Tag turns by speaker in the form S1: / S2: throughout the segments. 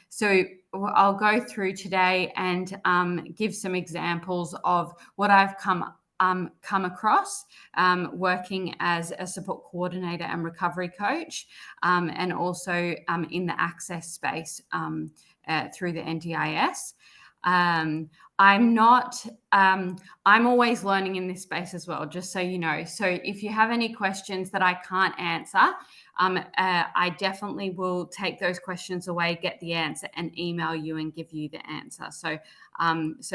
S1: So I'll go through today and give some examples of what I've come across working as a support coordinator and recovery coach, and also in the access space through the NDIS. I'm always learning in this space as well, just so you know. So if you have any questions that I can't answer, I definitely will take those questions away, get the answer, and email you and give you the answer. So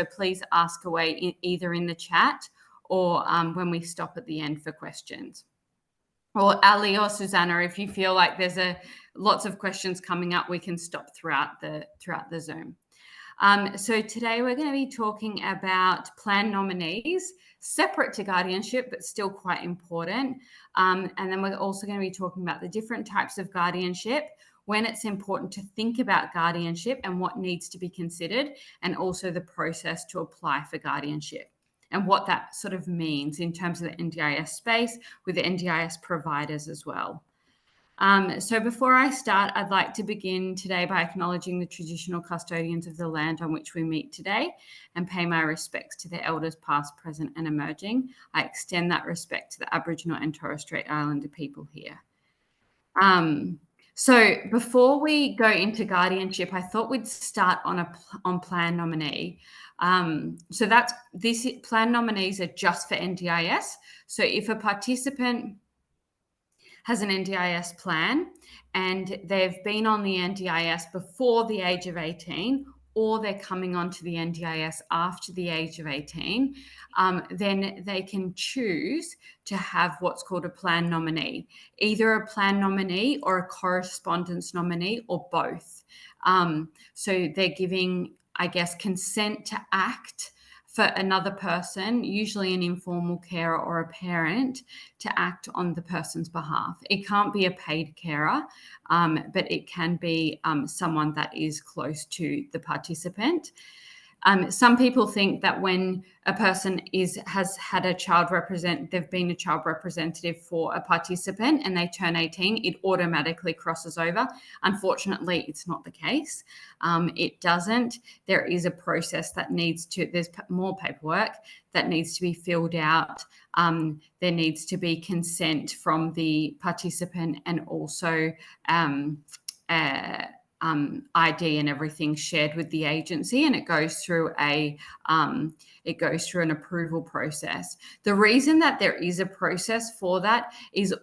S1: please ask away either in the chat or when we stop at the end for questions. Or Ali or Susanna, if you feel like there's lots of questions coming up, we can stop throughout the Zoom. So today we're going to be talking about plan nominees, separate to guardianship, but still quite important. And then we're also going to be talking about the different types of guardianship, when it's important to think about guardianship and what needs to be considered, and also the process to apply for guardianship and what that sort of means in terms of the NDIS space with the NDIS providers as well. So before I start, I'd like to begin today by acknowledging the traditional custodians of the land on which we meet today and pay my respects to the elders past, present and emerging. I extend that respect to the Aboriginal and Torres Strait Islander people here. So before we go into guardianship, I thought we'd start on plan nominee. So this plan nominees are just for NDIS. So if a participant has an NDIS plan and they've been on the NDIS before the age of 18, or they're coming onto the NDIS after the age of 18, then they can choose to have what's called a plan nominee, either a plan nominee or a correspondence nominee or both. So they're giving, I guess, consent to act for another person, usually an informal carer or a parent, to act on the person's behalf. It can't be a paid carer, but it can be someone that is close to the participant. Some people think that when a person has had a child they've been a child representative for a participant and they turn 18, it automatically crosses over. Unfortunately, it's not the case. It doesn't. There is a process that there's more paperwork that needs to be filled out. There needs to be consent from the participant and also ID and everything shared with the agency, and it goes through an approval process. The reason that there is a process for that is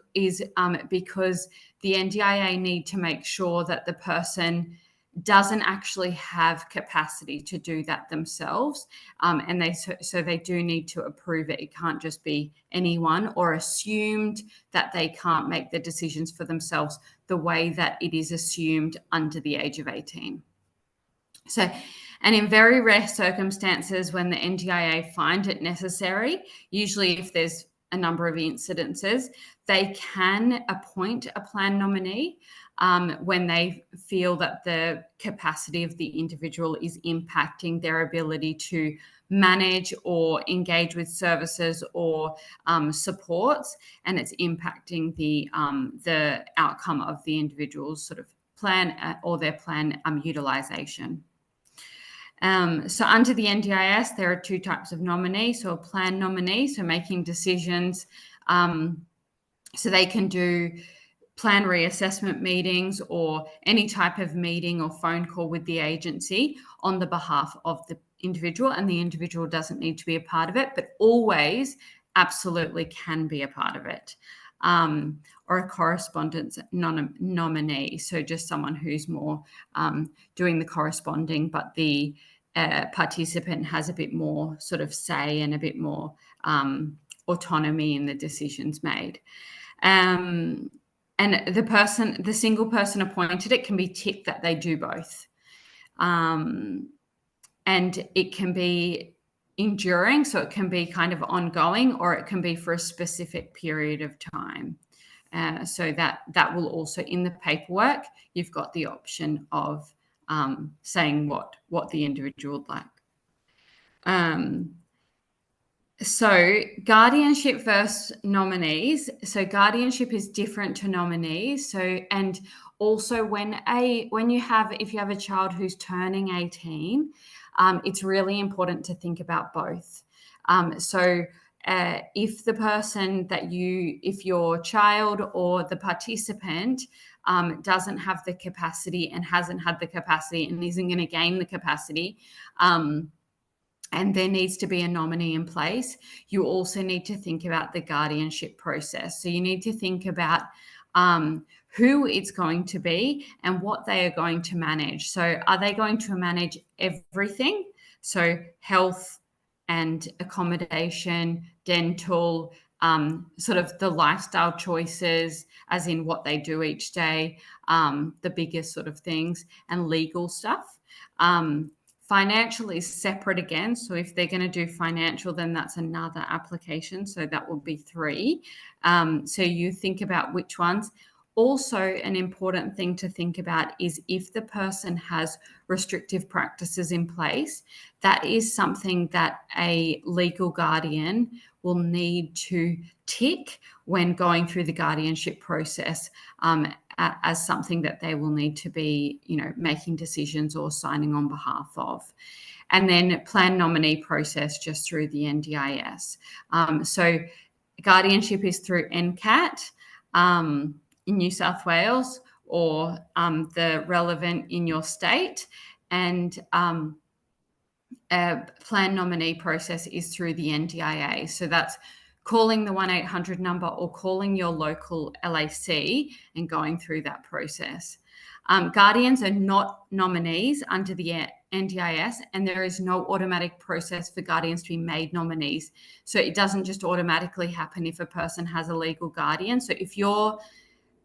S1: because the NDIA need to make sure that the person doesn't actually have capacity to do that themselves, and they do need to approve it. It can't just be anyone or assumed that they can't make the decisions for themselves the way that it is assumed under the age of 18. So, and in very rare circumstances when the NDIA find it necessary, usually if there's a number of incidences, they can appoint a plan nominee when they feel that the capacity of the individual is impacting their ability to manage or engage with services or supports, and it's impacting the outcome of the individual's sort of plan or their plan utilization. So under the NDIS, there are two types of nominee. So a plan nominee, so making decisions, so they can do plan reassessment meetings or any type of meeting or phone call with the agency on the behalf of the individual, and the individual doesn't need to be a part of it, but always absolutely can be a part of it. Or a correspondence nominee, so just someone who's more doing the corresponding, but the participant has a bit more sort of say and a bit more autonomy in the decisions made. And the single person appointed, it can be ticked that they do both. And it can be enduring, so it can be kind of ongoing, or it can be for a specific period of time. So that will also, in the paperwork, you've got the option of saying what the individual would like. So guardianship versus nominees. So guardianship is different to nominees. So, and also if you have a child who's turning 18, it's really important to think about both. If if your child or the participant doesn't have the capacity and hasn't had the capacity and isn't going to gain the capacity, and there needs to be a nominee in place, you also need to think about the guardianship process. So you need to think about who it's going to be and what they are going to manage. So are they going to manage everything? So health and accommodation, dental, sort of the lifestyle choices, as in what they do each day, the biggest sort of things, and legal stuff. Financial is separate again. So if they're going to do financial, then that's another application. So that will be 3. So you think about which ones. Also, an important thing to think about is if the person has restrictive practices in place, that is something that a legal guardian will need to tick when going through the guardianship process, as something that they will need to be, making decisions or signing on behalf of. And then plan nominee process just through the NDIS. So guardianship is through NCAT in New South Wales, or the relevant in your state, and plan nominee process is through the NDIA. So that's calling the 1-800 number or calling your local LAC and going through that process. Guardians are not nominees under the NDIS, and there is no automatic process for guardians to be made nominees. So it doesn't just automatically happen if a person has a legal guardian. So if you're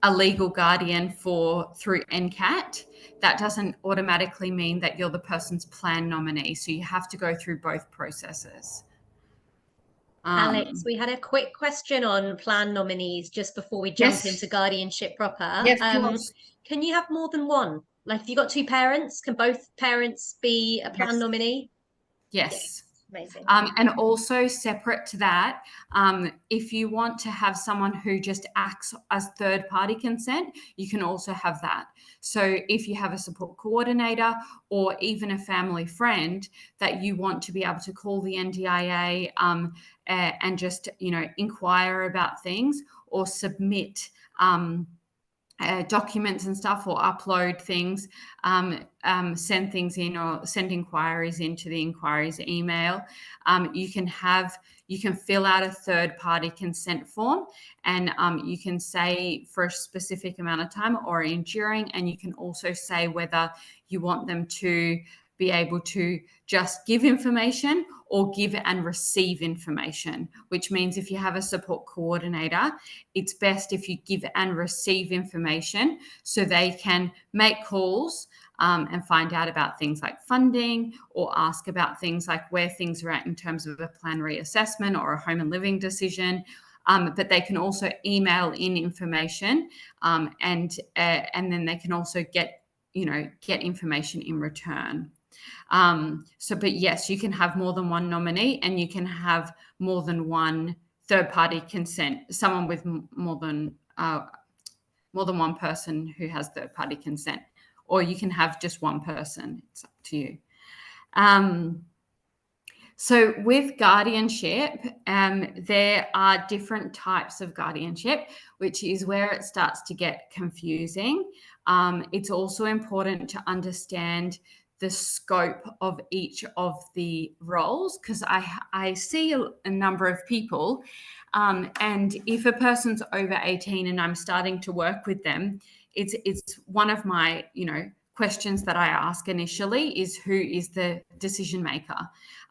S1: a legal guardian through NCAT, that doesn't automatically mean that you're the person's plan nominee. So you have to go through both processes.
S2: Alex, we had a quick question on plan nominees just before we jump into guardianship proper.
S1: Yes, of course.
S2: Can you have more than one? Like if you've got 2 parents, can both parents be a plan nominee?
S1: Yes.
S2: Amazing.
S1: And also separate to that, if you want to have someone who just acts as third-party consent, you can also have that. So if you have a support coordinator or even a family friend that you want to be able to call the NDIA and just, inquire about things or submit documents and stuff, or upload things, send things in, or send inquiries into the inquiries email. You can fill out a third-party consent form, and you can say for a specific amount of time or enduring, and you can also say whether you want them to be able to just give information or give and receive information, which means if you have a support coordinator, it's best if you give and receive information so they can make calls and find out about things like funding, or ask about things like where things are at in terms of a plan reassessment or a home and living decision. But they can also email in information, and then they can also get information in return. But yes, you can have more than one nominee, and you can have more than one third-party consent, someone with more than one person who has third-party consent, or you can have just one person. It's up to you. So with guardianship, there are different types of guardianship, which is where it starts to get confusing. It's also important to understand the scope of each of the roles, because I see a number of people, and if a person's over 18 and I'm starting to work with them, it's one of my questions that I ask initially is, who is the decision maker?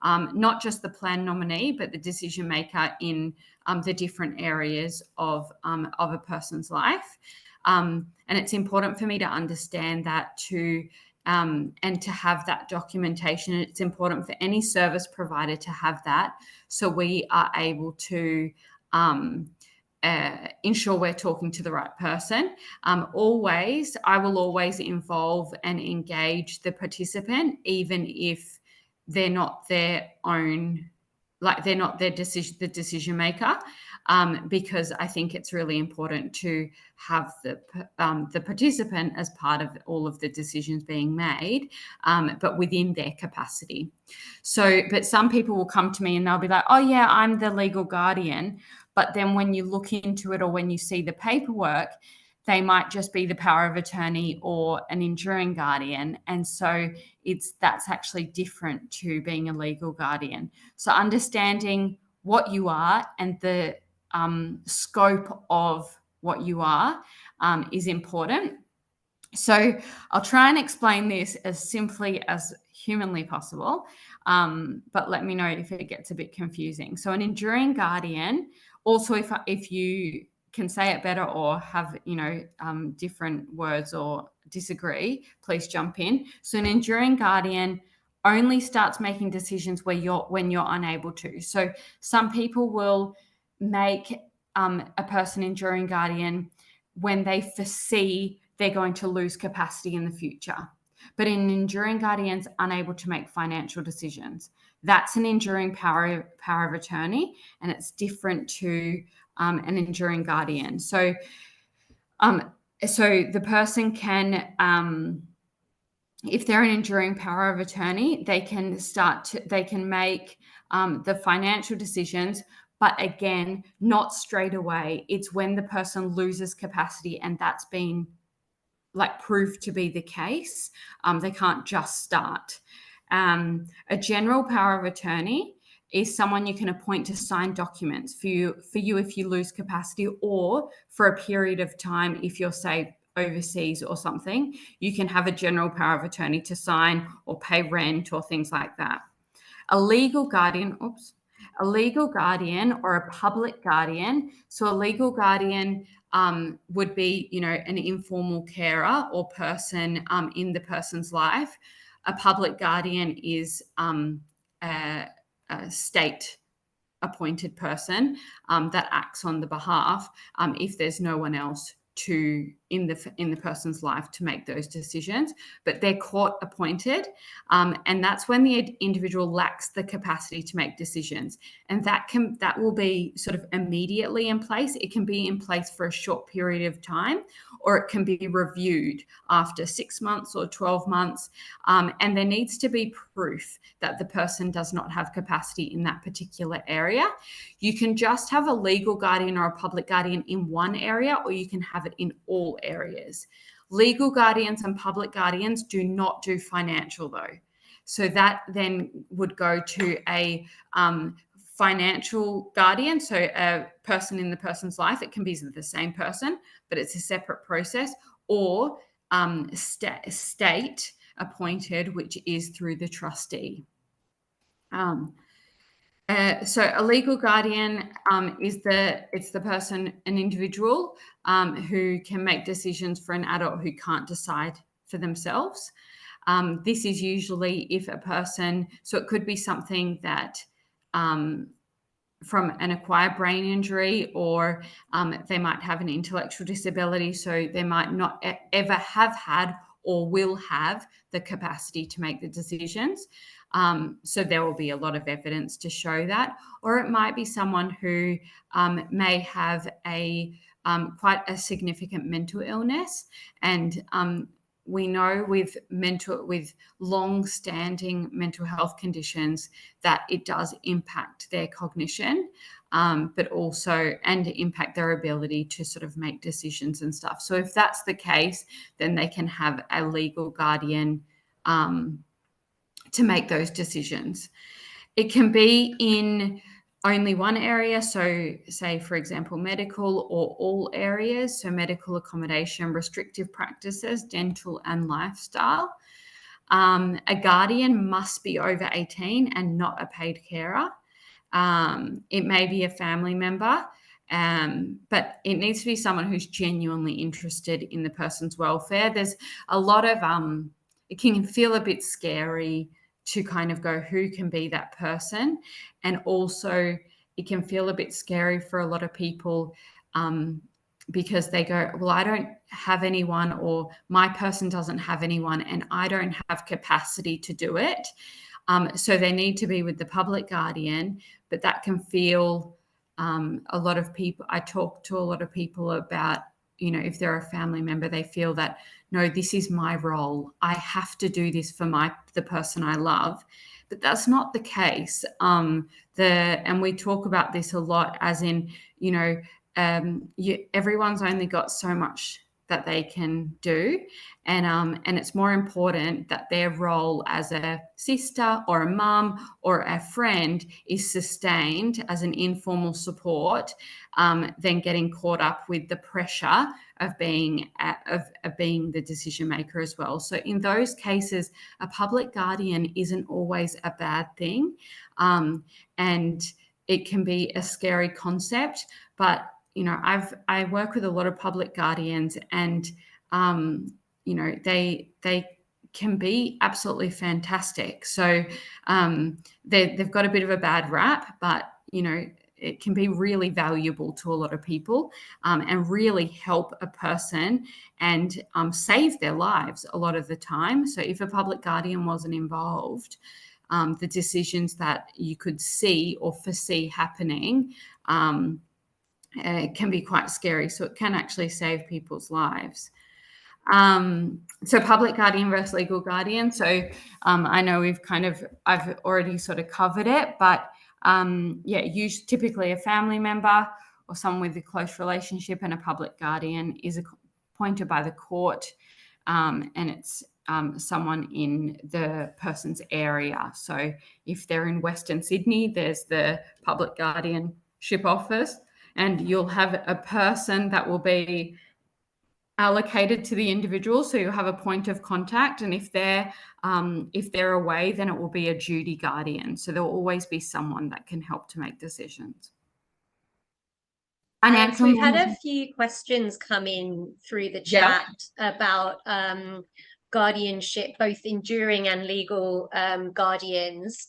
S1: Not just the plan nominee, but the decision maker in the different areas of a person's life. And it's important for me to understand that and to have that documentation. It's important for any service provider to have that, so we are able to ensure we're talking to the right person. I will always involve and engage the participant, even if they're not their own like they're not the decision maker, because I think it's really important to have the participant as part of all of the decisions being made, but within their capacity. So, but some people will come to me and they'll be like, oh yeah, I'm the legal guardian. But then when you look into it or when you see the paperwork, they might just be the power of attorney or an enduring guardian. And so that's actually different to being a legal guardian. So understanding what you are and the scope of what you are is important. So I'll try and explain this as simply as humanly possible, but let me know if it gets a bit confusing. So an enduring guardian, also if you can say it better or have different words or disagree, please jump in. So an enduring guardian only starts making decisions when you're unable to. So some people will make a person enduring guardian when they foresee they're going to lose capacity in the future. But an enduring guardian's unable to make financial decisions. That's an enduring power of attorney, and it's different to an enduring guardian. So the person can, if they're an enduring power of attorney, they can make the financial decisions, but again, not straight away. It's when the person loses capacity and that's been proved to be the case. They can't just start. A general power of attorney is someone you can appoint to sign documents for you if you lose capacity, or for a period of time if you're, say, overseas or something, you can have a general power of attorney to sign or pay rent or things like that. A legal guardian or a public guardian. So a legal guardian would be, an informal carer or person in the person's life. A public guardian is a state appointed person that acts on the behalf if there's no one else in the person's life to make those decisions, but they're court appointed, and that's when the individual lacks the capacity to make decisions, and that will be sort of immediately in place. It can be in place for a short period of time, or it can be reviewed after 6 months or 12 months, and there needs to be proof that the person does not have capacity in that particular area. You can just have a legal guardian or a public guardian in one area, or you can have it in all areas. Legal guardians and public guardians do not do financial, though. So that then would go to a financial guardian, so a person in the person's life. It can be the same person, but it's a separate process, or state appointed, which is through the trustee. So a legal guardian is the person, an individual who can make decisions for an adult who can't decide for themselves. This is usually if a person, so it could be something that from an acquired brain injury, or they might have an intellectual disability, so they might not ever have had or will have the capacity to make the decisions. So there will be a lot of evidence to show that. Or it might be someone who may have quite a significant mental illness, and we know with long-standing mental health conditions that it does impact their cognition, but also impact their ability to sort of make decisions and stuff. So if that's the case, then they can have a legal guardian to make those decisions. It can be in only one area, so say, for example, medical, or all areas, so medical, accommodation, restrictive practices, dental and lifestyle. A guardian must be over 18 and not a paid carer. It may be a family member, but it needs to be someone who's genuinely interested in the person's welfare. There's a lot of, it can feel a bit scary to kind of go, who can be that person? And also it can feel a bit scary for a lot of people because they go, well, I don't have anyone, or my person doesn't have anyone, and I don't have capacity to do it. So they need to be with the public guardian, but that can feel a lot of people. I talk to a lot of people about, if they're a family member, they feel that, no, this is my role. I have to do this for the person I love. But that's not the case. And we talk about this a lot, as in, everyone's only got so much that they can do, and it's more important that their role as a sister or a mum or a friend is sustained as an informal support, than getting caught up with the pressure of being the decision maker as well. So in those cases, a public guardian isn't always a bad thing, and it can be a scary concept, but I work with a lot of public guardians, and they can be absolutely fantastic. So they've got a bit of a bad rap, but it can be really valuable to a lot of people, and really help a person and save their lives a lot of the time. So if a public guardian wasn't involved, the decisions that you could see or foresee happening can be quite scary. So it can actually save people's lives. So public guardian versus legal guardian. So I know I've already sort of covered it, but typically a family member or someone with a close relationship and a public guardian is appointed by the court, and it's someone in the person's area. So if they're in Western Sydney, there's the public guardianship office, and you'll have a person that will be allocated to the individual. So you'll have a point of contact, and if they're away, then it will be a duty guardian. So there'll always be someone that can help to make decisions.
S2: Alex, we've had a few questions come in through the chat about guardianship, both enduring and legal guardians.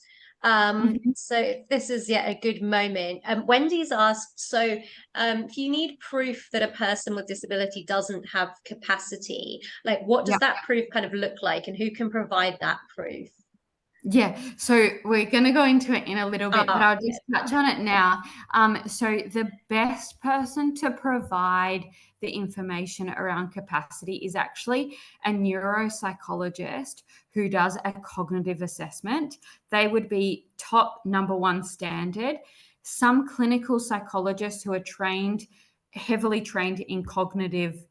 S2: So this is yet a good moment. Wendy's asked, so if you need proof that a person with disability doesn't have capacity, like what does that proof kind of look like, and who can provide that proof?
S1: Yeah, so we're going to go into it in a little bit, but I'll just touch on it now. So the best person to provide the information around capacity is actually a neuropsychologist who does a cognitive assessment. They would be top #1 standard. Some clinical psychologists who are heavily trained in cognitive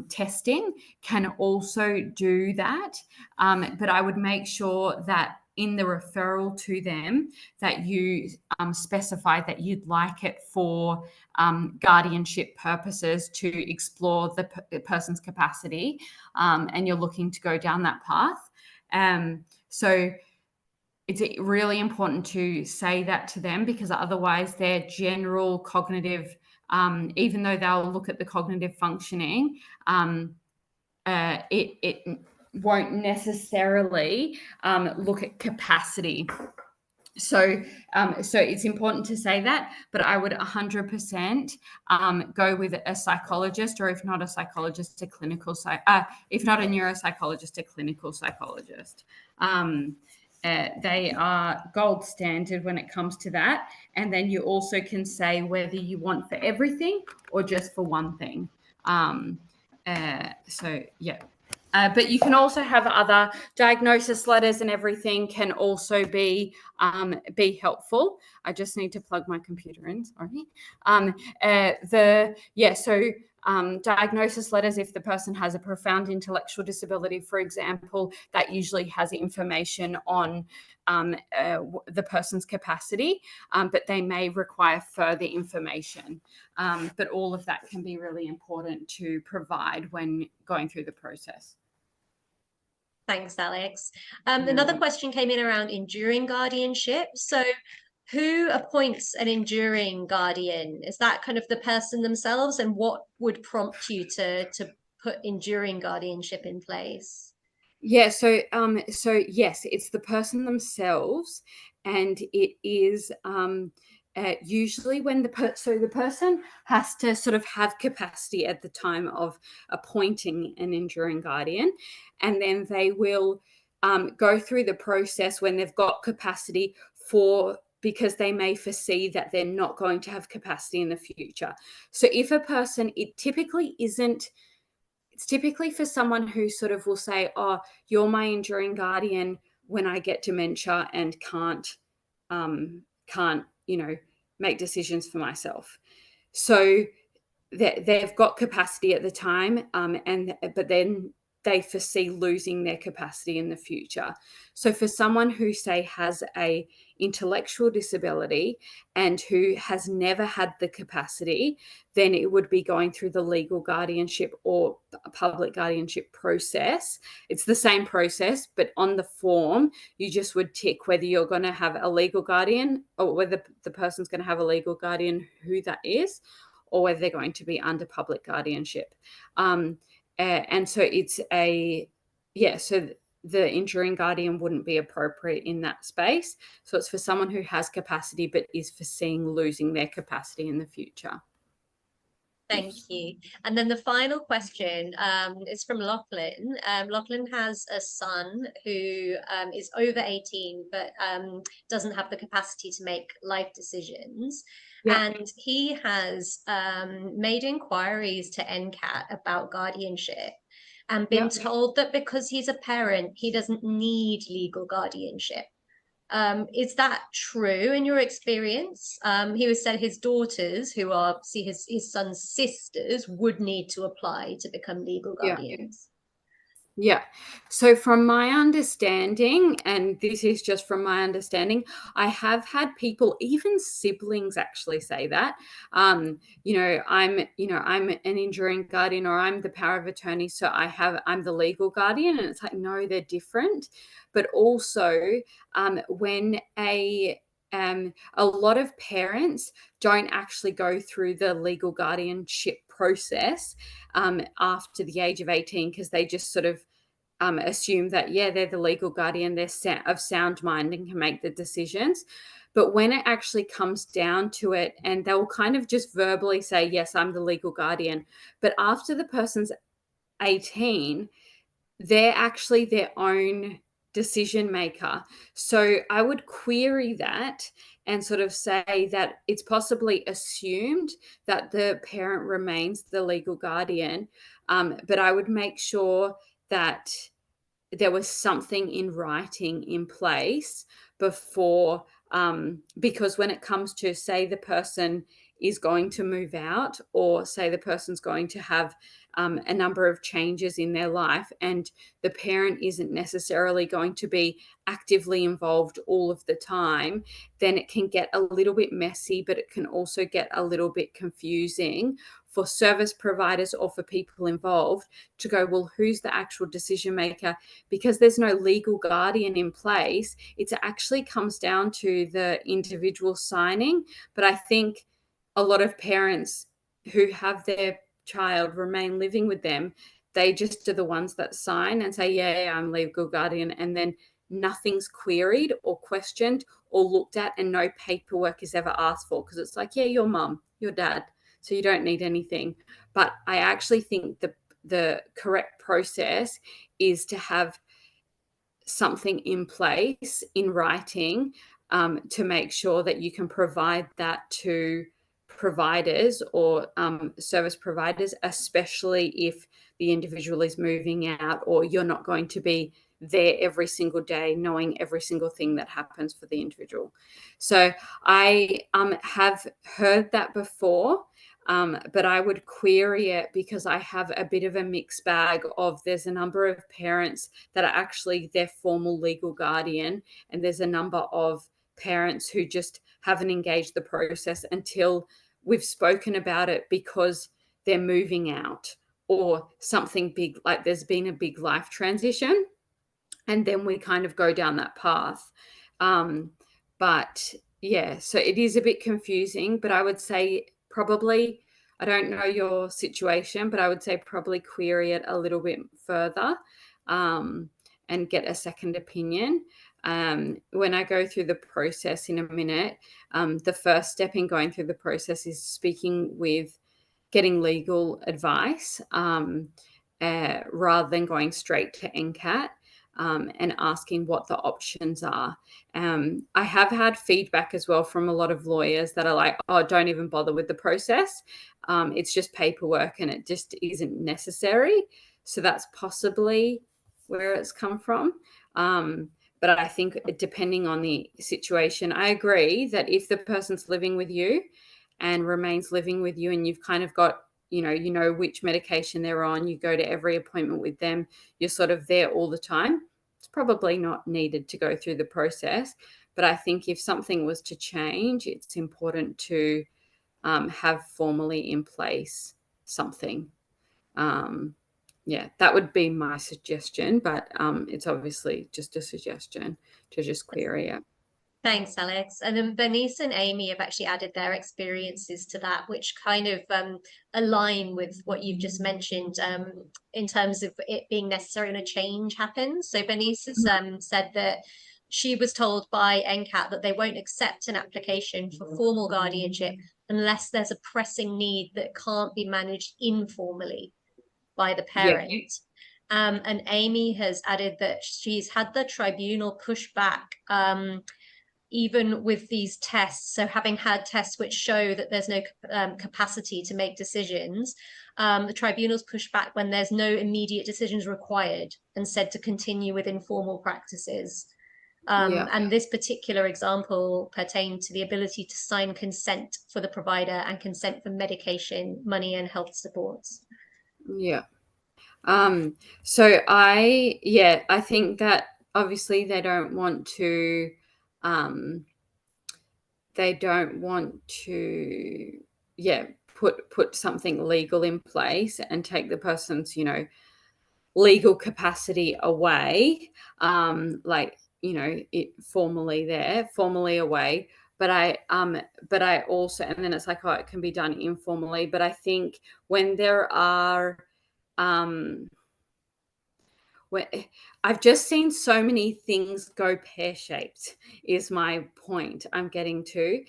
S1: testing can also do that, but I would make sure that in the referral to them that you specify that you'd like it for guardianship purposes to explore the person's capacity, and you're looking to go down that path. So it's really important to say that to them, because otherwise their general cognitive, even though they'll look at the cognitive functioning, it won't necessarily look at capacity. So it's important to say that, but I would 100% go with a psychologist, or if not a psychologist, if not a neuropsychologist, a clinical psychologist. They are gold standard when it comes to that. And then you also can say whether you want for everything or just for one thing. But you can also have other diagnosis letters, and everything can also be helpful. I just need to plug my computer in, sorry. Diagnosis letters, if the person has a profound intellectual disability, for example, that usually has information on the person's capacity, but they may require further information. But all of that can be really important to provide when going through the process.
S2: Thanks, Alex. Another question came in around enduring guardianship. So who appoints an enduring guardian? Is that kind of the person themselves? And what would prompt you to put enduring guardianship in place?
S1: Yeah, so yes, it's the person themselves, and it is usually when the person has to sort of have capacity at the time of appointing an enduring guardian, and then they will go through the process when they've got capacity because they may foresee that they're not going to have capacity in the future. So if a person, it's typically for someone who sort of will say, oh, you're my enduring guardian when I get dementia and can't, make decisions for myself. So they've got capacity at the time, but then they foresee losing their capacity in the future. So for someone who, say, has a intellectual disability and who has never had the capacity, then it would be going through the legal guardianship or public guardianship process. It's the same process, but on the form, you just would tick whether you're going to have a legal guardian or whether the person's going to have a legal guardian, who that is, or whether they're going to be under public guardianship. And so so the enduring guardian wouldn't be appropriate in that space. So it's for someone who has capacity but is foreseeing losing their capacity in the future.
S2: Thank you. And then the final question is from Lachlan. Lachlan has a son who is over 18 but doesn't have the capacity to make life decisions. Yeah. And he has made inquiries to NCAT about guardianship and been told that because he's a parent, he doesn't need legal guardianship. Is that true in your experience? He was said his daughters, who are his son's sisters, would need to apply to become legal guardians.
S1: Yeah. So from my understanding, and this is just from my understanding, I have had people, even siblings, actually say that, I'm an enduring guardian, or I'm the power of attorney, so I'm the legal guardian. And it's like, no, they're different. But also when a lot of parents don't actually go through the legal guardianship process after the age of 18, because they just sort of assume that, they're the legal guardian, they're of sound mind and can make the decisions. But when it actually comes down to it, and they'll kind of just verbally say, yes, I'm the legal guardian. But after the person's 18, they're actually their own decision maker. So I would query that and sort of say that it's possibly assumed that the parent remains the legal guardian, but I would make sure that there was something in writing in place before, because when it comes to, say, the person is going to move out, or say the person's going to have a number of changes in their life, and the parent isn't necessarily going to be actively involved all of the time, then it can get a little bit messy, but it can also get a little bit confusing for service providers or for people involved to go, well, who's the actual decision maker? Because there's no legal guardian in place, it actually comes down to the individual signing. But I think a lot of parents who have their child remain living with them, they just are the ones that sign and say, yeah, I'm legal guardian, and then nothing's queried or questioned or looked at, and no paperwork is ever asked for, because it's like, yeah, your mum, your dad, so you don't need anything. But I actually think the correct process is to have something in place in writing, to make sure that you can provide that to providers or service providers, especially if the individual is moving out, or you're not going to be there every single day knowing every single thing that happens for the individual. So I have heard that before, but I would query it, because I have a bit of a mixed bag of, there's a number of parents that are actually their formal legal guardian, and there's a number of parents who just haven't engaged the process until we've spoken about it, because they're moving out or something big, like there's been a big life transition, and then we kind of go down that path. But yeah, so it is a bit confusing, but I would say probably, I don't know your situation, but I would say probably query it a little bit further, and get a second opinion. When I go through the process in a minute, the first step in going through the process is getting legal advice, rather than going straight to NCAT. and asking what the options are. I have had feedback as well from a lot of lawyers that are like, oh, don't even bother with the process. It's just paperwork and it just isn't necessary. So that's possibly where it's come from. But I think depending on the situation, I agree that if the person's living with you and remains living with you and you've kind of got, you know which medication they're on, you go to every appointment with them, you're sort of there all the time, it's probably not needed to go through the process. But I think if something was to change, it's important to have formally in place something. Yeah, that would be my suggestion, but it's obviously just a suggestion to just query it.
S2: Thanks, Alex. And then Bernice and Amy have actually added their experiences to that, which kind of align with what you've just mentioned in terms of it being necessary when a change happens. So Bernice has said that she was told by NCAT that they won't accept an application for formal guardianship unless there's a pressing need that can't be managed informally by the parent. Yeah. And Amy has added that she's had the tribunal push back even with these tests. So having had tests which show that there's no capacity to make decisions, the tribunals push back when there's no immediate decisions required and said to continue with informal practices. And this particular example pertained to the ability to sign consent for the provider and consent for medication, money, and health supports.
S1: Yeah. So I think that obviously they don't want to put something legal in place and take the person's, legal capacity away, it formally away. But I also, and then it's like, oh, it can be done informally. But I think when there are, I've just seen so many things go pear-shaped is my point I'm getting to.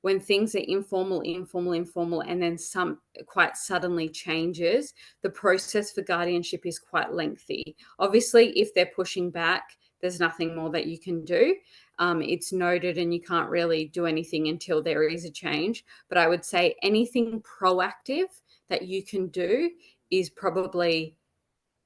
S1: When things are informal, and then some quite suddenly changes, the process for guardianship is quite lengthy. Obviously, if they're pushing back, there's nothing more that you can do. It's noted and you can't really do anything until there is a change. But I would say anything proactive that you can do is probably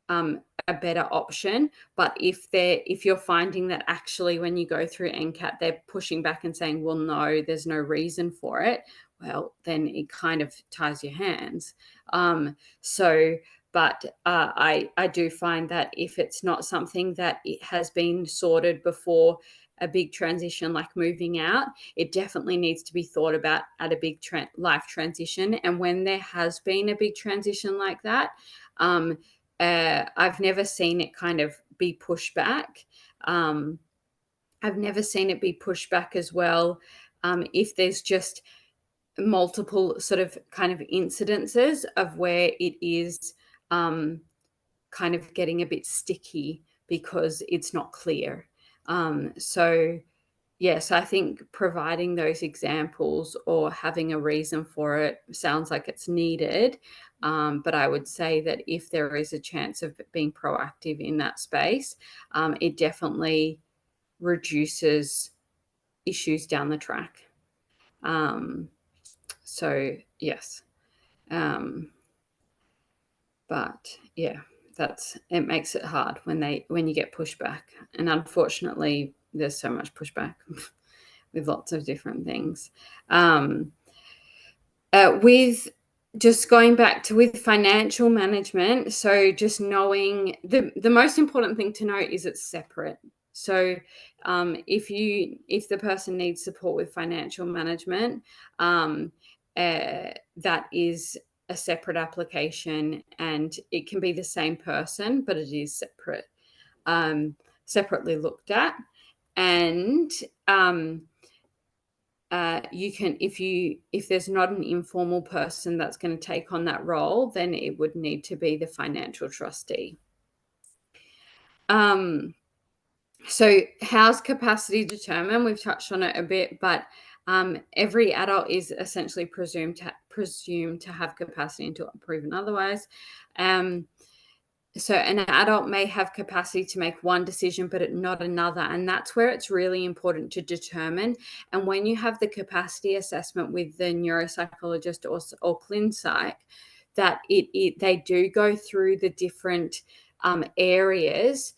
S1: a better option. But if you're finding that actually when you go through NCAT, they're pushing back and saying, well, no, there's no reason for it, well, then it kind of ties your hands. But I do find that if it's not something that it has been sorted before a big transition like moving out, it definitely needs to be thought about at a big life transition. And when there has been a big transition like that, I've never seen it kind of be pushed back. I've never seen it be pushed back as well. If there's just multiple sort of kind of incidences of where it is kind of getting a bit sticky because it's not clear. Yes, I think providing those examples or having a reason for it sounds like it's needed. But I would say that if there is a chance of being proactive in that space, it definitely reduces issues down the track. So yes. But yeah, it makes it hard when you get pushback. And unfortunately, there's so much pushback with lots of different things. With just going back to with financial management, so just knowing the most important thing to note is it's separate. So if the person needs support with financial management, that is a separate application, and it can be the same person, but it is separate, separately looked at. And you can, if there's not an informal person that's going to take on that role, then it would need to be the financial trustee. So how's capacity determined? We've touched on it a bit, but every adult is essentially presumed to have capacity until proven otherwise. So an adult may have capacity to make one decision, but not another. And that's where it's really important to determine. And when you have the capacity assessment with the neuropsychologist or ClinPsych, that they do go through the different areas,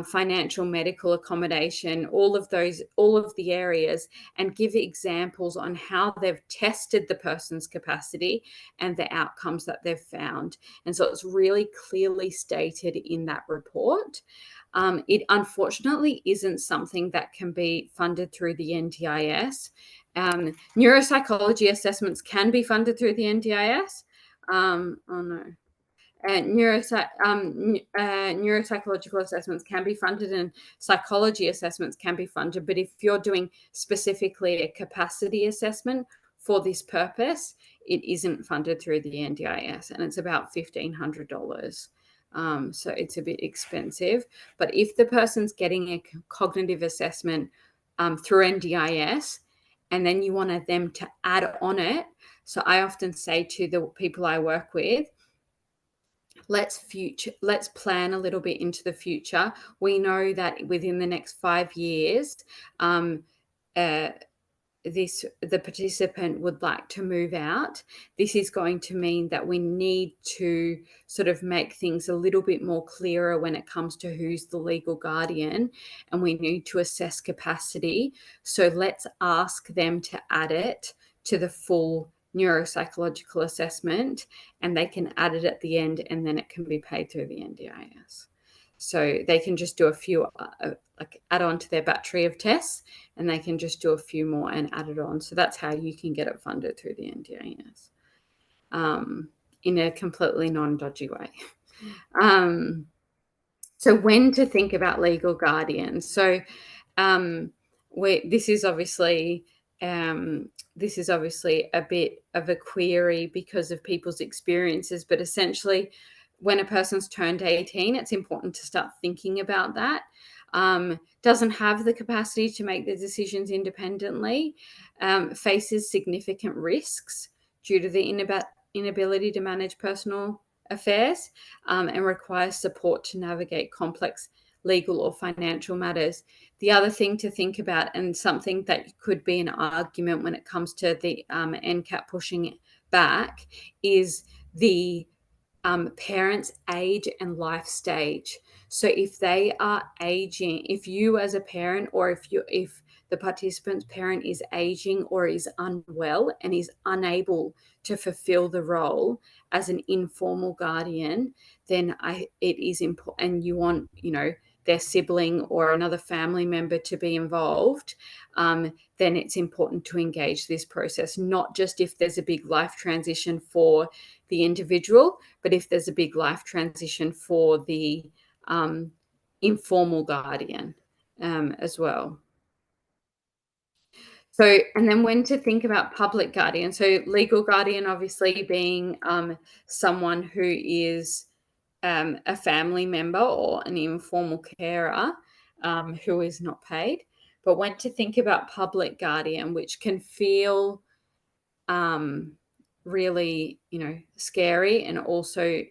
S1: financial, medical, accommodation, all of the areas, and give examples on how they've tested the person's capacity and the outcomes that they've found. And so it's really clearly stated in that report. It unfortunately isn't something that can be funded through the NDIS. Neuropsychology assessments can be funded through the NDIS. Oh no. Neuropsychological assessments can be funded, and psychology assessments can be funded. But if you're doing specifically a capacity assessment for this purpose, it isn't funded through the NDIS, and it's about $1,500. So it's a bit expensive. But if the person's getting a cognitive assessment through NDIS, and then you want them to add on it, so I often say to the people I work with, let's plan a little bit into the future. We know that within the next 5 years, the participant would like to move out. This is going to mean that we need to sort of make things a little bit more clearer when it comes to who's the legal guardian, and we need to assess capacity. So let's ask them to add it to the full neuropsychological assessment, and they can add it at the end, and then it can be paid through the NDIS. So they can just do a few, add on to their battery of tests, and they can just do a few more and add it on. So that's how you can get it funded through the NDIS in a completely non-dodgy way. So when to think about legal guardians. So this is obviously a bit of a query because of people's experiences, but essentially when a person's turned 18, it's important to start thinking about that. Doesn't have the capacity to make the decisions independently, faces significant risks due to the inability to manage personal affairs, and requires support to navigate complex legal or financial matters. The other thing to think about, and something that could be an argument when it comes to the NCAP pushing back, is the parents' age and life stage. So if they are aging, if you as a parent, or if the participant's parent is aging or is unwell and is unable to fulfill the role as an informal guardian, then it is important, and you want, their sibling or another family member to be involved, then it's important to engage this process, not just if there's a big life transition for the individual, but if there's a big life transition for the informal guardian as well. So, and then when to think about public guardian. So legal guardian obviously being someone who is a family member or an informal carer who is not paid. But when to think about public guardian, which can feel really, scary, and also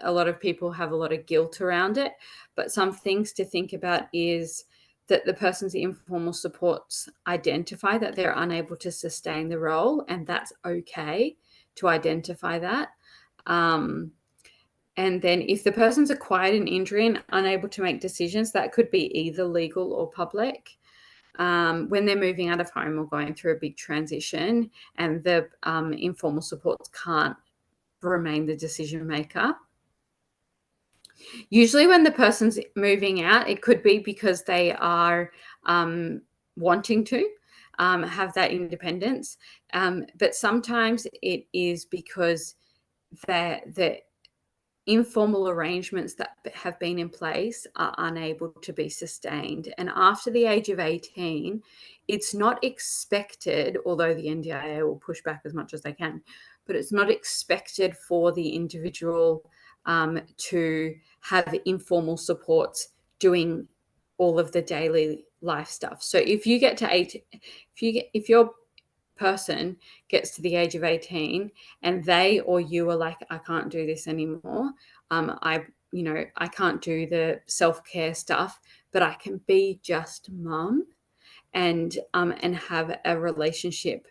S1: a lot of people have a lot of guilt around it. But some things to think about is that the person's informal supports identify that they're unable to sustain the role, and that's okay to identify that. And then if the person's acquired an injury and unable to make decisions, that could be either legal or public. When they're moving out of home or going through a big transition, and the informal supports can't remain the decision maker. Usually when the person's moving out, it could be because they are wanting to have that independence. But sometimes it is because the informal arrangements that have been in place are unable to be sustained. And after the age of 18, it's not expected, although the NDIA will push back as much as they can, but it's not expected for the individual to have informal supports doing all of the daily life stuff. So if you get to if your person gets to the age of 18 and they or you are like, I can't do this anymore, I you know, I can't do the self-care stuff, but I can be just mum and have a relationship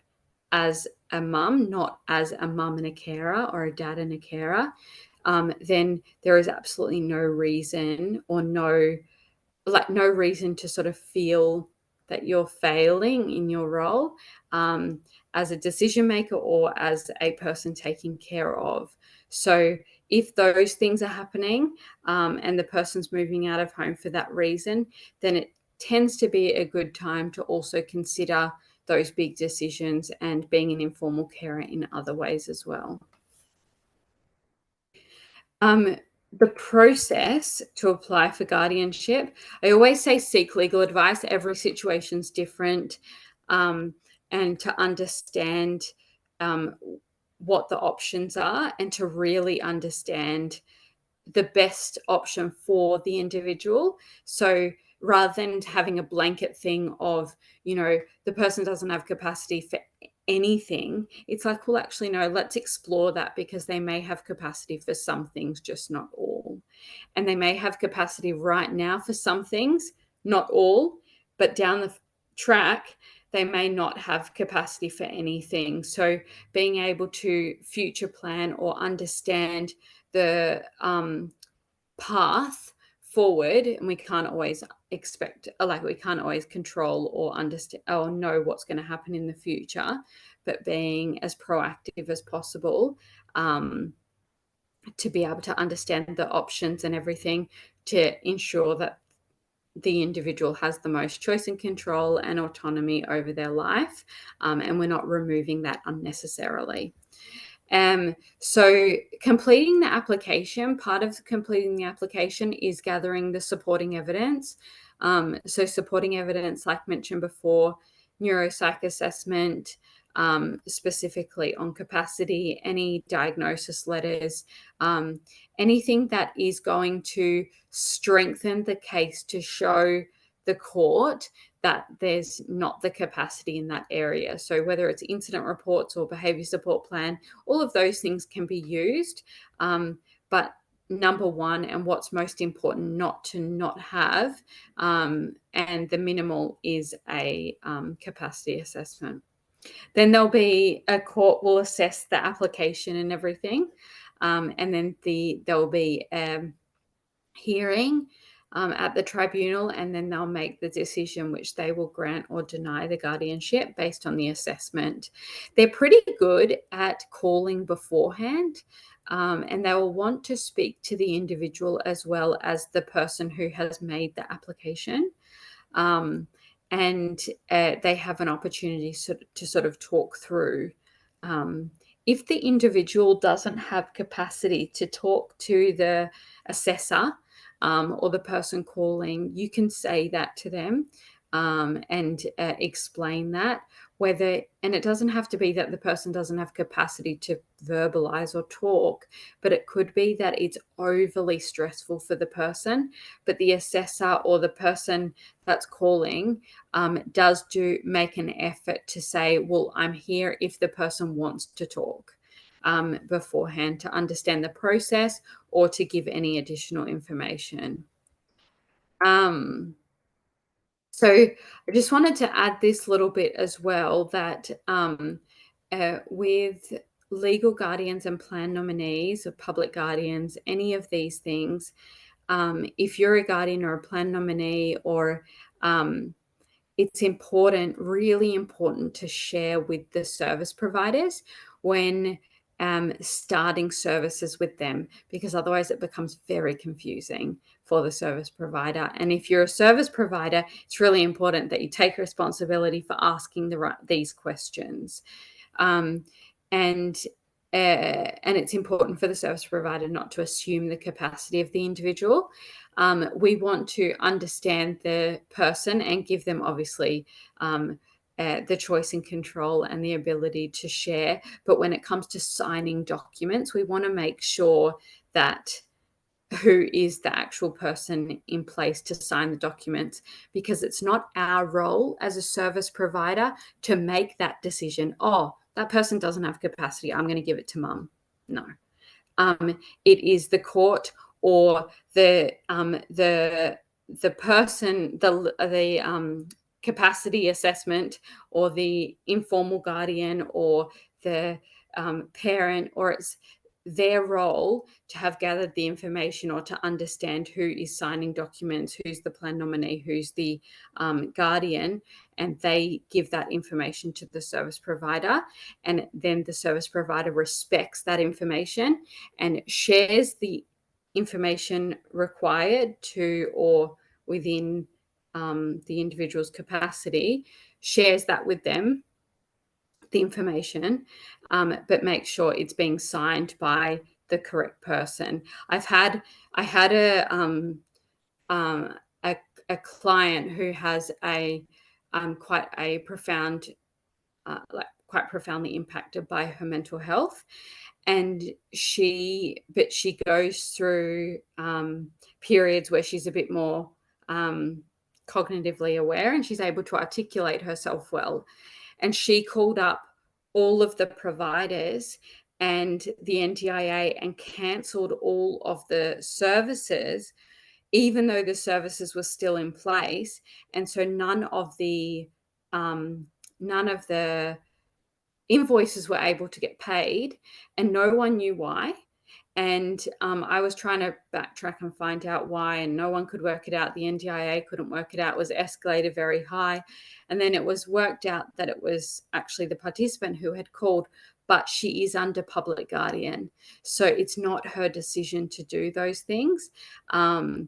S1: as a mum, not as a mum and a carer or a dad and a carer, then there is absolutely no reason or no reason to sort of feel that you're failing in your role as a decision maker or as a person taking care of. So if those things are happening and the person's moving out of home for that reason, then it tends to be a good time to also consider those big decisions and being an informal carer in other ways as well. The process to apply for guardianship, I always say seek legal advice. Every situation's different, and to understand what the options are and to really understand the best option for the individual. So rather than having a blanket thing of, you know, the person doesn't have capacity for anything, it's like, well, actually, no, let's explore that because they may have capacity for some things, just not all. And they may have capacity right now for some things, not all, but down the track, they may not have capacity for anything. So being able to future plan or understand the path forward, and we can't always expect, like we can't always control or understand or know what's going to happen in the future, but being as proactive as possible to be able to understand the options and everything to ensure that the individual has the most choice and control and autonomy over their life, and we're not removing that unnecessarily. So completing the application, part of completing the application is gathering the supporting evidence. So supporting evidence, like mentioned before, neuropsych assessment, specifically on capacity, any diagnosis letters, anything that is going to strengthen the case to show the court that there's not the capacity in that area. So whether it's incident reports or behaviour support plan, all of those things can be used. But number one, and what's most important not to not have, and the minimal, is a capacity assessment. Then there'll be a court will assess the application and everything. And then there'll be hearing at the tribunal, and then they'll make the decision which they will grant or deny the guardianship based on the assessment. They're pretty good at calling beforehand, and they will want to speak to the individual as well as the person who has made the application. And they have an opportunity to sort of talk through. If the individual doesn't have capacity to talk to the assessor or the person calling, you can say that to them and explain that. And it doesn't have to be that the person doesn't have capacity to verbalize or talk, but it could be that it's overly stressful for the person, but the assessor or the person that's calling does make an effort to say, well, I'm here if the person wants to talk beforehand to understand the process or to give any additional information. So I just wanted to add this little bit as well, that with legal guardians and plan nominees or public guardians, any of these things, if you're a guardian or a plan nominee, or it's important, really important, to share with the service providers when starting services with them, because otherwise it becomes very confusing for the service provider. And if you're a service provider, it's really important that you take responsibility for asking these questions. And it's important for the service provider not to assume the capacity of the individual. We want to understand the person and give them, obviously, the choice and control and the ability to share. But when it comes to signing documents, we want to make sure that who is the actual person in place to sign the documents, because it's not our role as a service provider to make that decision. Oh, that person doesn't have capacity, I'm going to give it to mum. No. It is the court or the person, the capacity assessment, or the informal guardian, or the parent, or it's their role to have gathered the information or to understand who is signing documents, who's the plan nominee, who's the guardian, and they give that information to the service provider, and then the service provider respects that information and shares the information required to or within the individual's capacity, shares that with them, the information, but make sure it's being signed by the correct person. I had a client who has a quite a profound, quite profoundly impacted by her mental health, and she goes through periods where she's a bit more cognitively aware, and she's able to articulate herself well. And she called up all of the providers and the NDIA and cancelled all of the services, even though the services were still in place. And so none of the invoices were able to get paid, and no one knew why. And I was trying to backtrack and find out why, and no one could work it out. The NDIA couldn't work it out. It was escalated very high. And then it was worked out that it was actually the participant who had called, but she is under public guardian. So it's not her decision to do those things. And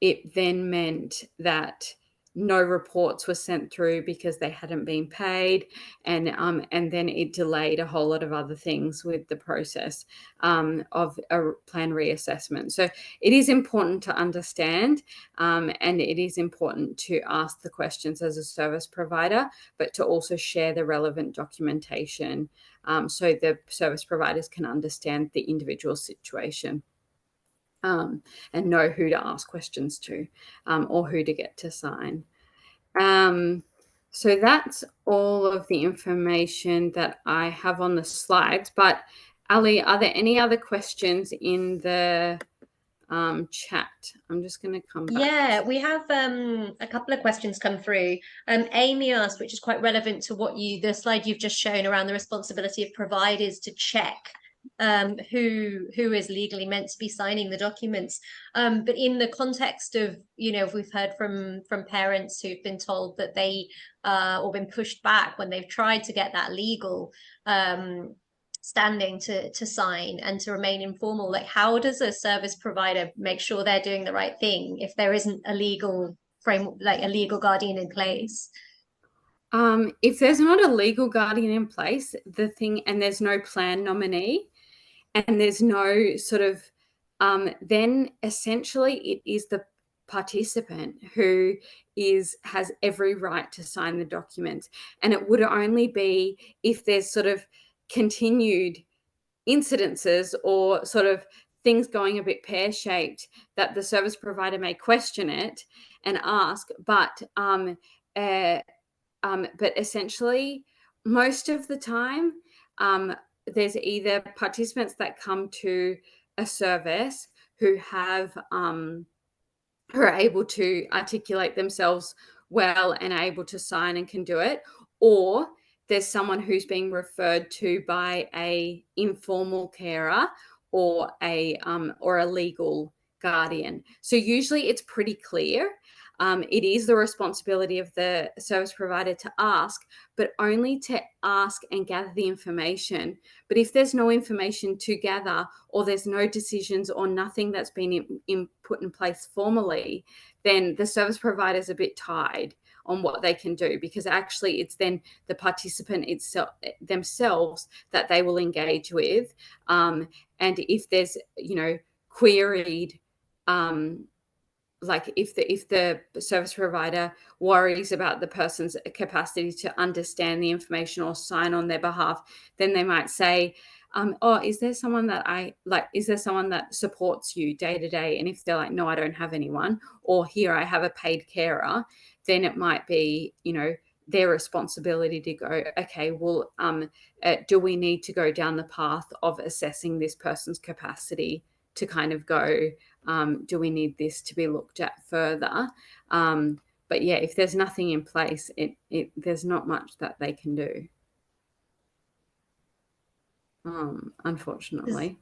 S1: it then meant that no reports were sent through because they hadn't been paid, and then it delayed a whole lot of other things with the process of a plan reassessment. So it is important to understand, and it is important to ask the questions as a service provider, but to also share the relevant documentation so the service providers can understand the individual situation. And know who to ask questions to, or who to get to sign. So that's all of the information that I have on the slides. But Ali, are there any other questions in the chat? I'm just going to come back.
S2: Yeah, we have a couple of questions come through. Amy asked, which is quite relevant to what the slide you've just shown around the responsibility of providers to check who is legally meant to be signing the documents. But in the context of, we've heard from parents who've been told that they or been pushed back when they've tried to get that legal standing to sign and to remain informal. Like, how does a service provider make sure they're doing the right thing if there isn't a legal frame, like a legal guardian in place?
S1: If there's not a legal guardian in place, and there's no plan nominee, and there's no sort of, then essentially it is the participant who has every right to sign the documents. And it would only be if there's sort of continued incidences or sort of things going a bit pear-shaped that the service provider may question it and ask. But essentially, most of the time, there's either participants that come to a service who are able to articulate themselves well and able to sign and can do it, or there's someone who's being referred to by a informal carer or a legal guardian. So usually it's pretty clear. It is the responsibility of the service provider to ask, but only to ask and gather the information. But if there's no information to gather, or there's no decisions or nothing that's been put in place formally, then the service provider is a bit tied on what they can do, because actually it's then the participant themselves that they will engage with. And if there's, queried, like if the service provider worries about the person's capacity to understand the information or sign on their behalf, then they might say, is there someone that supports you day to day? And if they're like, no, I don't have anyone, or here I have a paid carer, then it might be, their responsibility to go, okay, well, do we need to go down the path of assessing this person's capacity to kind of go, do we need this to be looked at further? But yeah, if there's nothing in place, there's not much that they can do, unfortunately.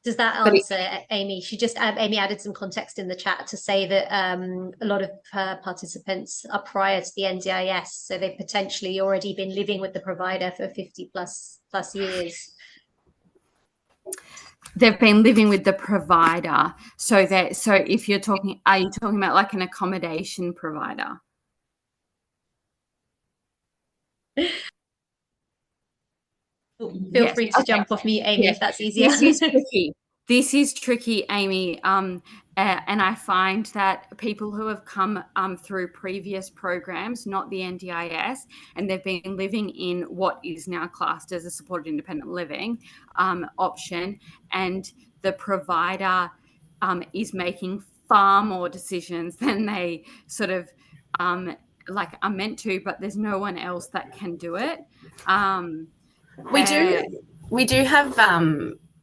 S2: Does that answer, Amy? Amy added some context in the chat to say that a lot of her participants are prior to the NDIS, so they've potentially already been living with the provider for 50 plus years.
S1: They've been living with the provider. So if you're talking, are you talking about like an accommodation provider?
S2: Feel free to jump off mute, Amy, if that's easier.
S1: This is tricky, Amy. And I find that people who have come through previous programs, not the NDIS, and they've been living in what is now classed as a supported independent living option, and the provider is making far more decisions than they sort of like are meant to, but there's no one else that can do it.
S3: We do have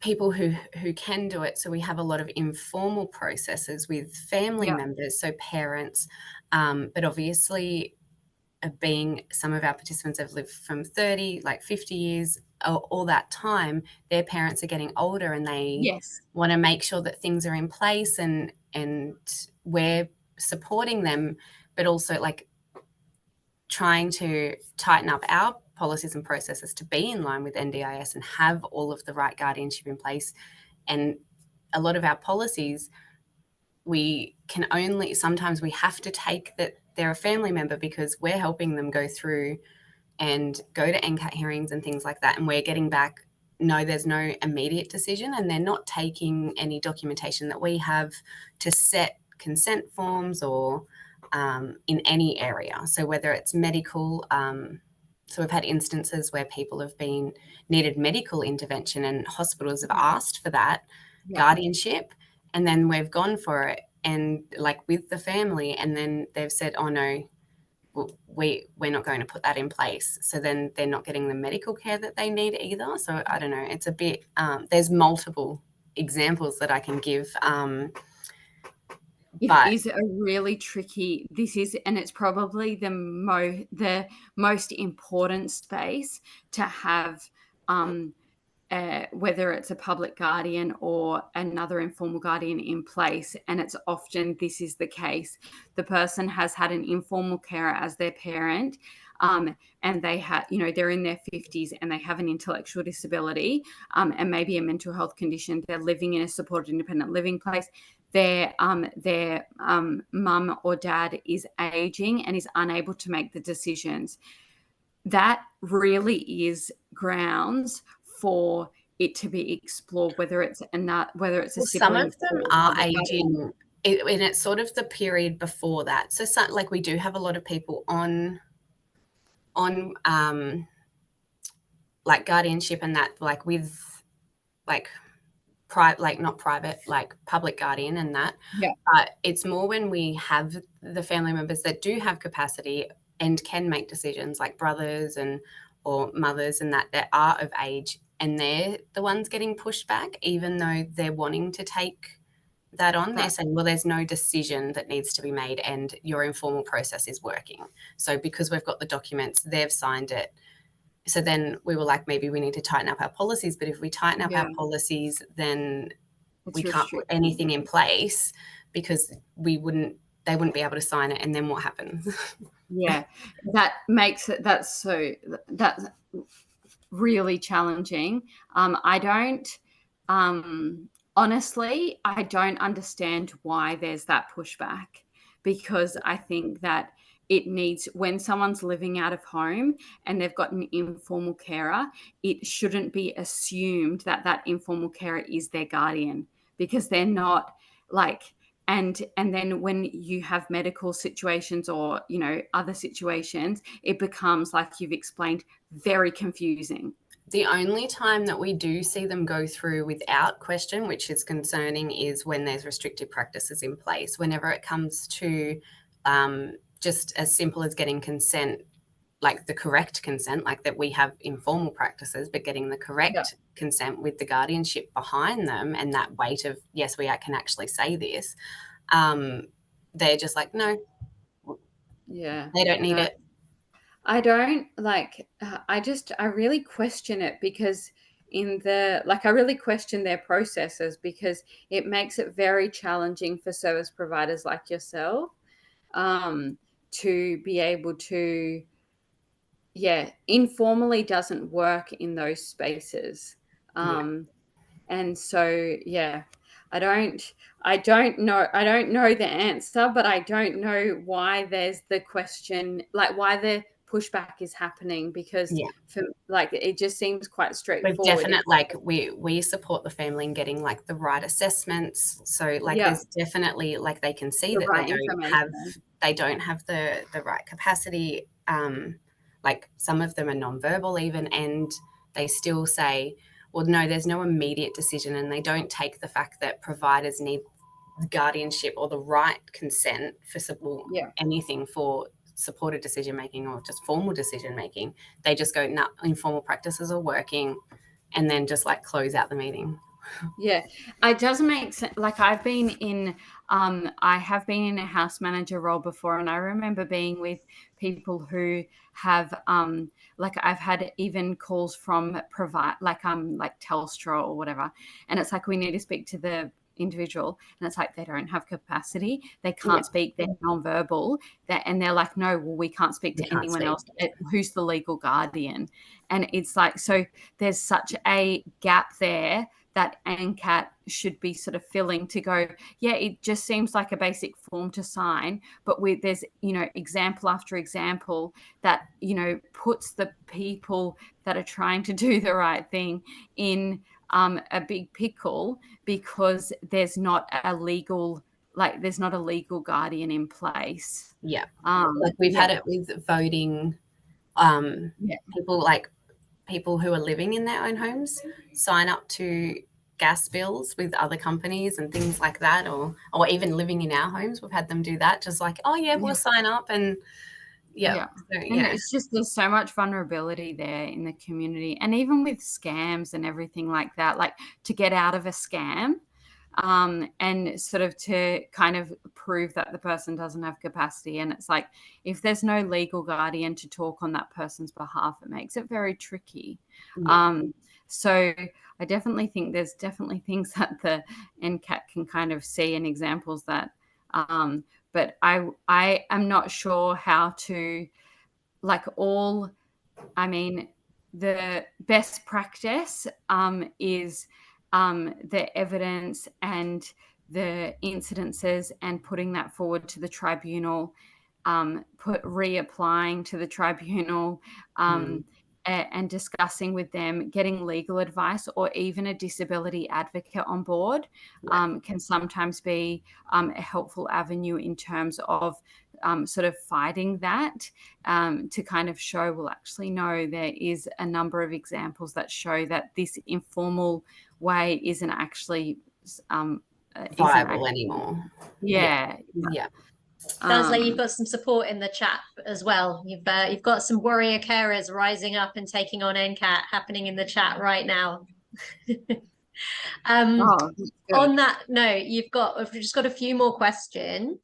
S3: people who can do it. So we have a lot of informal processes with family members, so parents, but obviously being some of our participants have lived from 30, like 50 years, all that time, their parents are getting older and they want to make sure that things are in place and we're supporting them, but also like trying to tighten up our policies and processes to be in line with NDIS and have all of the right guardianship in place. And a lot of our policies, sometimes we have to take that they're a family member because we're helping them go through and go to NCAT hearings and things like that. And we're getting back, no, there's no immediate decision, and they're not taking any documentation that we have to set consent forms or in any area. So whether it's medical, so we've had instances where people have needed medical intervention and hospitals have asked for that guardianship, and then we've gone for it and like with the family, and then they've said, oh no, we're not going to put that in place. So then they're not getting the medical care that they need either. So I don't know, it's a bit, there's multiple examples that I can give.
S1: It is a really tricky, and it's probably the most important space to have, whether it's a public guardian or another informal guardian in place. And it's often, this is the case. The person has had an informal carer as their parent, and they have, they're in their 50s and they have an intellectual disability, and maybe a mental health condition. They're living in a supported independent living place. Their mum or dad is aging and is unable to make the decisions. That really is grounds for it to be explored, whether it's a sibling.
S3: Some of them are aging, and it's sort of the period before that. So like we do have a lot of people on like guardianship and that, like with like not private, like public guardian and that. But it's more when we have the family members that do have capacity and can make decisions, like brothers or mothers and that are of age, and they're the ones getting pushed back, even though they're wanting to take that on. They're saying, well, there's no decision that needs to be made and your informal process is working. So because we've got the documents, they've signed it. So then we were like, maybe we need to tighten up our policies. But if we tighten up our policies, then we can't put anything in place because they wouldn't be able to sign it. And then what happens?
S1: That makes it, that's really challenging. Honestly, I don't understand why there's that pushback, because I think that it needs, when someone's living out of home and they've got an informal carer, it shouldn't be assumed that that informal carer is their guardian, because they're not. Like, and then when you have medical situations or, other situations, it becomes, like you've explained, very confusing.
S3: The only time that we do see them go through without question, which is concerning, is when there's restrictive practices in place. Whenever it comes to just as simple as getting consent, like the correct consent, like that we have informal practices, but getting the correct consent with the guardianship behind them and that weight of, yes, we can actually say this, they're just like, no,
S1: yeah,
S3: they don't need it.
S1: I don't like, I really question it, because I really question their processes, because it makes it very challenging for service providers like yourself to be able to, informally doesn't work in those spaces. And so, I don't know the answer, but I don't know why there's the question, like why the pushback is happening, because it just seems quite
S3: We've
S1: straightforward.
S3: we support the family in getting like the right assessments. So like there's definitely, like, they can see
S1: The
S3: that
S1: right
S3: they don't have the right capacity. Like some of them are nonverbal even, and they still say, well, no, there's no immediate decision, and they don't take the fact that providers need guardianship or the right consent for anything for supported decision making or just formal decision making. They just go, nah, informal practices are working, and then just like close out the meeting.
S1: Yeah, it doesn't make sense. Like I have been in a house manager role before, and I remember being with people who have like I've had even calls from like Telstra or whatever, and it's like, we need to speak to the individual, and it's like they don't have capacity, they can't speak, they're nonverbal, and they're like, no, well, we can't speak to anyone else. Who's the legal guardian? And it's like, so there's such a gap there that NCAT should be sort of filling, to go, it just seems like a basic form to sign, but there's, example after example that, puts the people that are trying to do the right thing in a big pickle, because there's not a legal guardian in place.
S3: Yeah. Like we've had it with voting, people who are living in their own homes sign up to gas bills with other companies and things like that, or even living in our homes, we've had them do that, just like, we'll sign up, and and
S1: it's just, there's so much vulnerability there in the community, and even with scams and everything like that, like to get out of a scam and sort of to kind of prove that the person doesn't have capacity. And it's like, if there's no legal guardian to talk on that person's behalf, it makes it very tricky. So I definitely think there's definitely things that the NCAT can kind of see, and examples that, but I am not sure how to, the best practice is the evidence and the incidences, and putting that forward to the tribunal, reapplying to the tribunal, and discussing with them, getting legal advice, or even a disability advocate on board can sometimes be a helpful avenue in terms of sort of fighting that, to kind of show, well, actually, no, there is a number of examples that show that this informal way isn't actually
S3: viable anymore.
S2: Sounds like you've got some support in the chat as well. You've got some warrior carers rising up and taking on NCAT happening in the chat right now. On that note, we've just got a few more questions.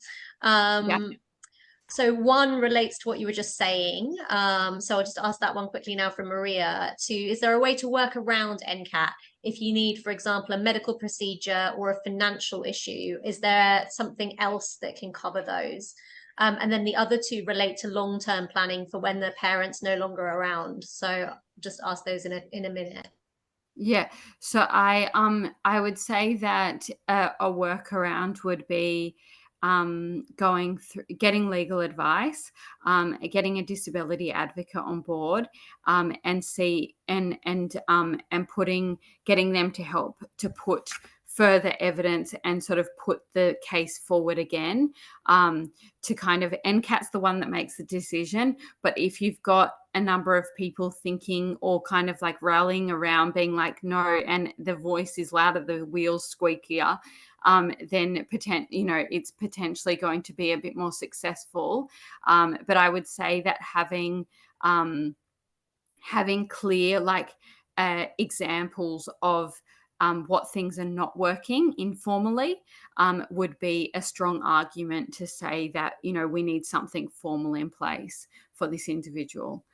S2: So one relates to what you were just saying. So I'll just ask that one quickly now from Maria. Is there a way to work around NCAT if you need, for example, a medical procedure or a financial issue? Is there something else that can cover those? And then the other two relate to long-term planning for when the parent's no longer around. So just ask those in a minute.
S1: Yeah. So I would say that a workaround would be going through, getting legal advice, getting a disability advocate on board, and getting them to help to put further evidence and sort of put the case forward again, to kind of, NCAT's the one that makes the decision. But if you've got a number of people thinking, or kind of like rallying around being like, no, and the voice is louder, the wheels squeakier, then it's potentially going to be a bit more successful. But I would say that having clear, like, examples of what things are not working informally would be a strong argument to say that, we need something formal in place for this individual.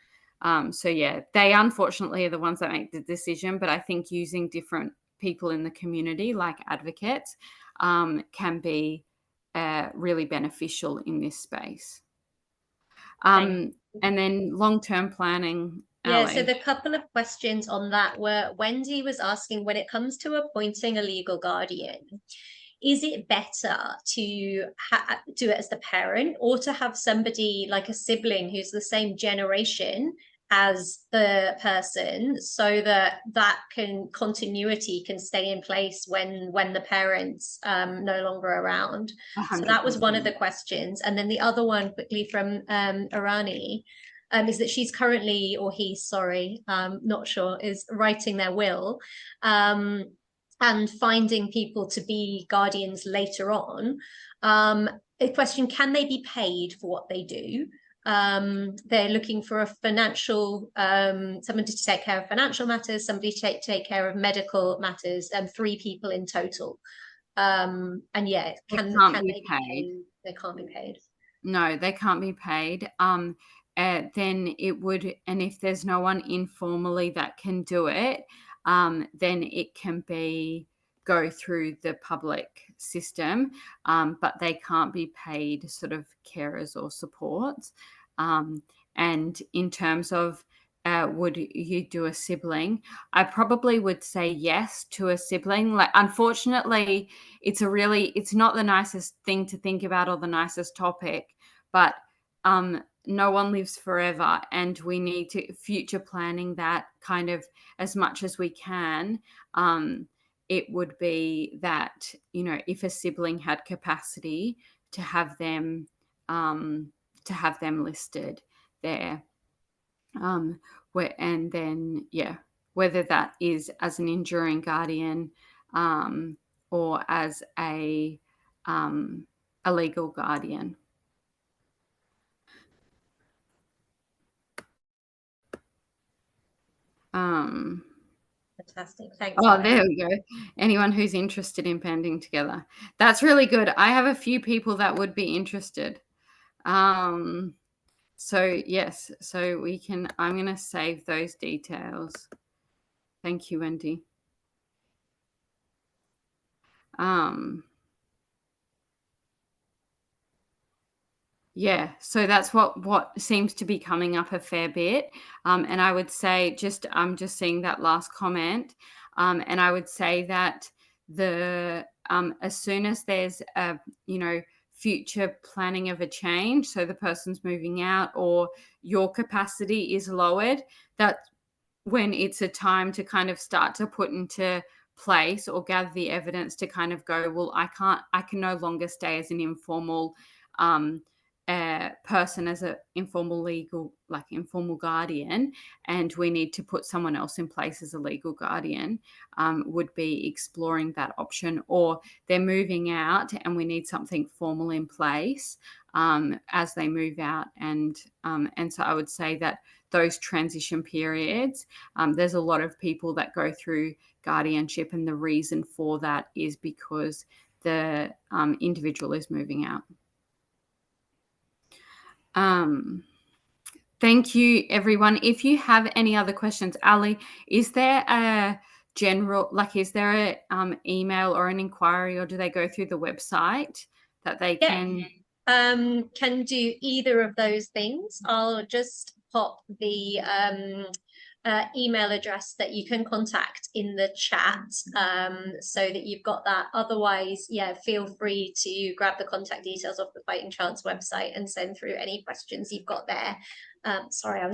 S1: So yeah, they unfortunately are the ones that make the decision, but I think using different people in the community, like advocates, can be really beneficial in this space. And then long-term planning.
S2: Yeah, so
S1: Ali.
S2: the couple of questions on that were, Wendy was asking, when it comes to appointing a legal guardian, is it better to do it as the parent, or to have somebody like a sibling who's the same generation as the person, so that continuity can stay in place when the parents no longer around?
S1: 100%.
S2: So that was one of the questions. And then the other one, quickly, from Arani, is that she's currently, or he's, sorry, not sure, is writing their will, and finding people to be guardians later on. A question, can they be paid for what they do? They're looking for a financial, somebody to take care of financial matters, somebody to take care of medical matters, and 3 people in total. And yeah, can they be paid? They can't be paid.
S1: No, they can't be paid. Then it would, and if there's no one informally that can do it, then it can go through the public system, but they can't be paid sort of carers or supports. And in terms of would you do a sibling, I probably would say yes to a sibling. Like, unfortunately, it's not the nicest thing to think about or the nicest topic, but no one lives forever, and we need to future planning that kind of as much as we can. It would be that, if a sibling had capacity, to have them listed there. And then, whether that is as an enduring guardian or as a legal guardian.
S2: Fantastic. Thanks.
S1: Oh, there we go. Anyone who's interested in banding together. That's really good. I have a few people that would be interested. So yes, so I'm going to save those details. Thank you, Wendy. Yeah, so that's what seems to be coming up a fair bit. And I would say, I'm just seeing that last comment. And I would say that as soon as there's a, future planning of a change, so the person's moving out or your capacity is lowered, that when it's a time to kind of start to put into place or gather the evidence to kind of go, well, I can no longer stay as an informal person, as an informal guardian, and we need to put someone else in place as a legal guardian, would be exploring that option. Or they're moving out and we need something formal in place as they move out. And so I would say that those transition periods, there's a lot of people that go through guardianship, and the reason for that is because the individual is moving out. Thank you, everyone. If you have any other questions, Ali, is there a general, is there a email or an inquiry, or do they go through the website that they can?
S2: Can do either of those things. I'll just pop the email address that you can contact in the chat, so that you've got that. Otherwise, feel free to grab the contact details off the Fighting Chance website and send through any questions you've got there. Sorry, I was